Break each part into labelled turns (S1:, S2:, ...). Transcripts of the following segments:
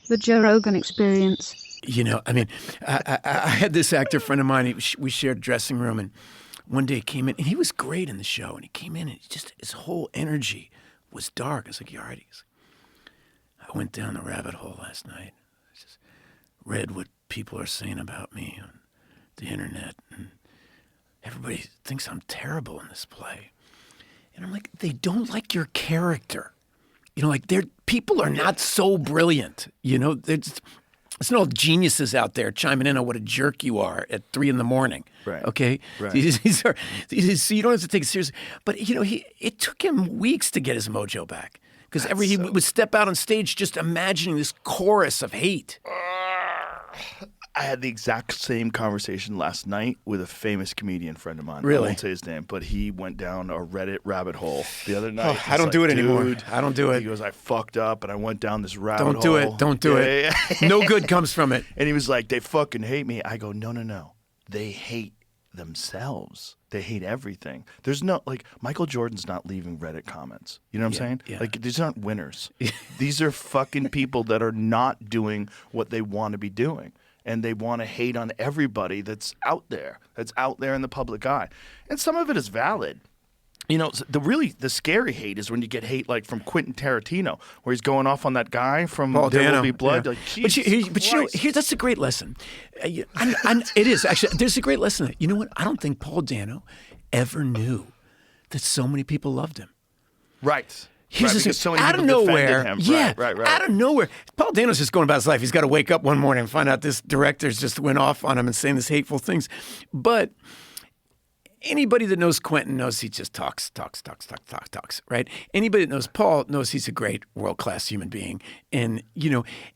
S1: The Joe Rogan Experience.
S2: I mean, I had this actor friend of mine. We shared dressing room, and one day he came in, and he was great in the show. And he came in, and his whole energy was dark. I was like, "You all right?" I went down the rabbit hole last night. I just read what people are saying about me on the internet, and everybody thinks I'm terrible in this play. And I'm like, they don't like your character. People are not so brilliant. There's no geniuses out there chiming in on what a jerk you are at 3 a.m.
S3: Right.
S2: Okay.
S3: Right.
S2: So you don't have to take it seriously. But it took him weeks to get his mojo back because he would step out on stage just imagining this chorus of hate.
S3: I had the exact same conversation last night with a famous comedian friend of mine.
S2: Really?
S3: I won't say his name, but he went down a Reddit rabbit hole the other night.
S2: I don't do it anymore. I don't do it.
S3: He goes, I fucked up and I went down this rabbit hole.
S2: Don't do it. Don't do it.
S3: Yeah.
S2: No good comes from it.
S3: And he was like, they fucking hate me. I go, no. They hate themselves. They hate everything. There's no, Michael Jordan's not leaving Reddit comments. You know what I'm saying?
S2: Yeah.
S3: These aren't winners. These are fucking people that are not doing what they want to be doing. And they want to hate on everybody that's out there in the public eye. And some of it is valid. The scary hate is when you get hate like from Quentin Tarantino, where he's going off on that guy from
S2: Paul
S3: There
S2: Dano.
S3: Will Be Blood.
S2: Yeah.
S3: Like,
S2: Here, that's a great lesson. It is, actually. There's a great lesson. You know what? I don't think Paul Dano ever knew that so many people loved him.
S3: right.
S2: Here's
S3: right,
S2: this
S3: because so many
S2: out of
S3: people defended
S2: nowhere,
S3: him.
S2: yeah,
S3: Right.
S2: out of nowhere. Paul Dano's just going about his life. He's got to wake up one morning and find out this director's just went off on him and saying these hateful things. But anybody that knows Quentin knows he just talks, right? Anybody that knows Paul knows he's a great world-class human being. And,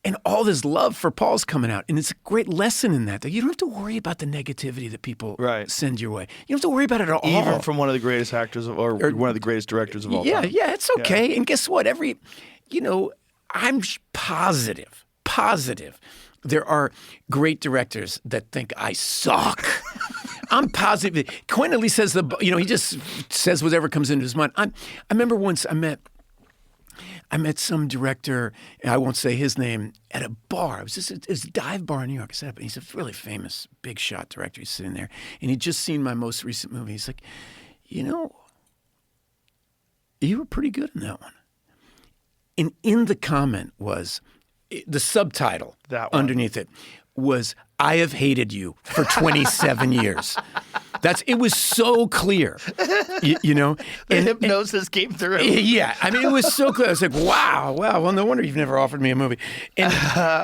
S2: and all this love for Paul's coming out. And it's a great lesson in that you don't have to worry about the negativity that people send your way. You don't have to worry about it at all.
S3: Even from one of the greatest actors or one of the greatest directors of all time.
S2: Yeah, it's okay. Yeah. And guess what? I'm positive there are great directors that think I suck. I'm positive. Quentin at least says he just says whatever comes into his mind. I remember once I met some director, and I won't say his name, at a bar. It was a dive bar in New York. I sat up, and he's a really famous big shot director. He's sitting there, and he'd just seen my most recent movie. He's like, you were pretty good in that one. And in the comment was the subtitle underneath it was, I have hated you for 27 years. It was so clear,
S3: The hypnosis came through.
S2: Yeah, I mean, it was so clear. I was like, wow, well, no wonder you've never offered me a movie. And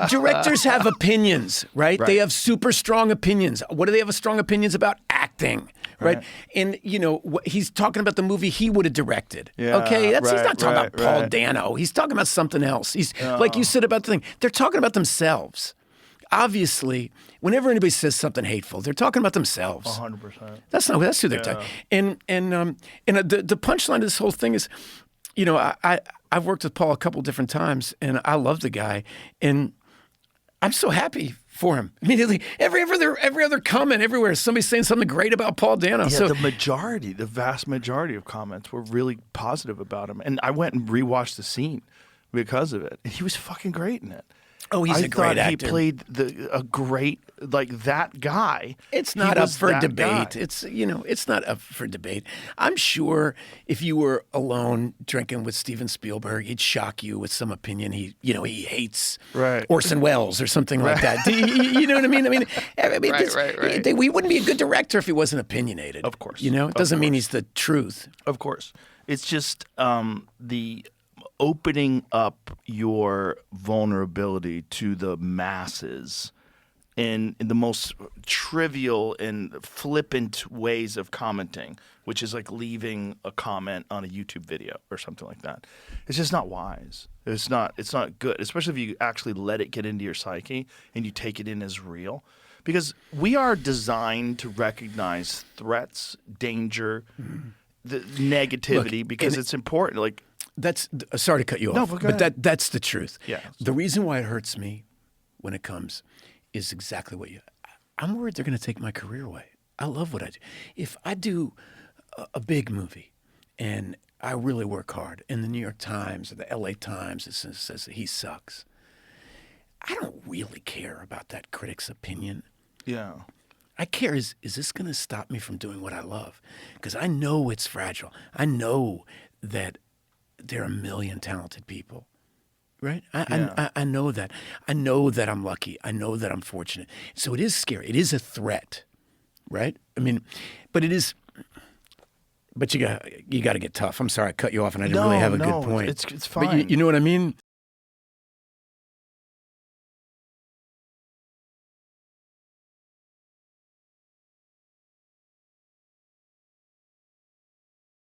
S2: directors have opinions, right? They have super strong opinions. What do they have strong opinions about? Acting, right? And, he's talking about the movie he would have directed.
S3: Yeah,
S2: okay, he's not talking about Paul Dano. He's talking about something else. He's like you said about the thing. They're talking about themselves. Obviously, whenever anybody says something hateful, they're talking about themselves.
S3: 100%.
S2: That's who they're talking. And the punchline of this whole thing is, I've worked with Paul a couple different times, and I love the guy, and I'm so happy for him. Immediately, every other comment everywhere, somebody's saying something great about Paul Dano.
S3: Yeah,
S2: So
S3: the vast majority of comments were really positive about him, and I went and rewatched the scene because of it. And he was fucking great in it.
S2: Oh, he's a great actor.
S3: He played a great that guy.
S2: It's not up for debate. It's not up for debate. I'm sure if you were alone drinking with Steven Spielberg, he'd shock you with some opinion. He hates Orson Welles or something like that. You know what I mean? Right. We wouldn't be a good director if he wasn't opinionated.
S3: Of course.
S2: It doesn't mean he's the truth.
S3: Of course. It's just the opening up your vulnerability to the masses in the most trivial and flippant ways of commenting, which is like leaving a comment on a YouTube video or something like that. It's just not wise. It's not good, especially if you actually let it get into your psyche and you take it in as real. Because we are designed to recognize threats, danger, the negativity, because it's important.
S2: That's sorry to cut you off, but that's the truth.
S3: Yeah.
S2: The reason why it hurts me when it comes is exactly what I'm worried they're going to take my career away. I love what I do. If I do a big movie and I really work hard, and the New York Times or the LA Times says that he sucks, I don't really care about that critic's opinion.
S3: Yeah.
S2: I care is this going to stop me from doing what I love? Because I know it's fragile. I know that there are a million talented people, right? I know that. I know that I'm lucky. I know that I'm fortunate. So it is scary. It is a threat, right? I mean, but it is. But you got to get tough. I'm sorry I cut you off, and I didn't really have a good point.
S3: It's
S2: But
S3: fine.
S2: you know what I mean?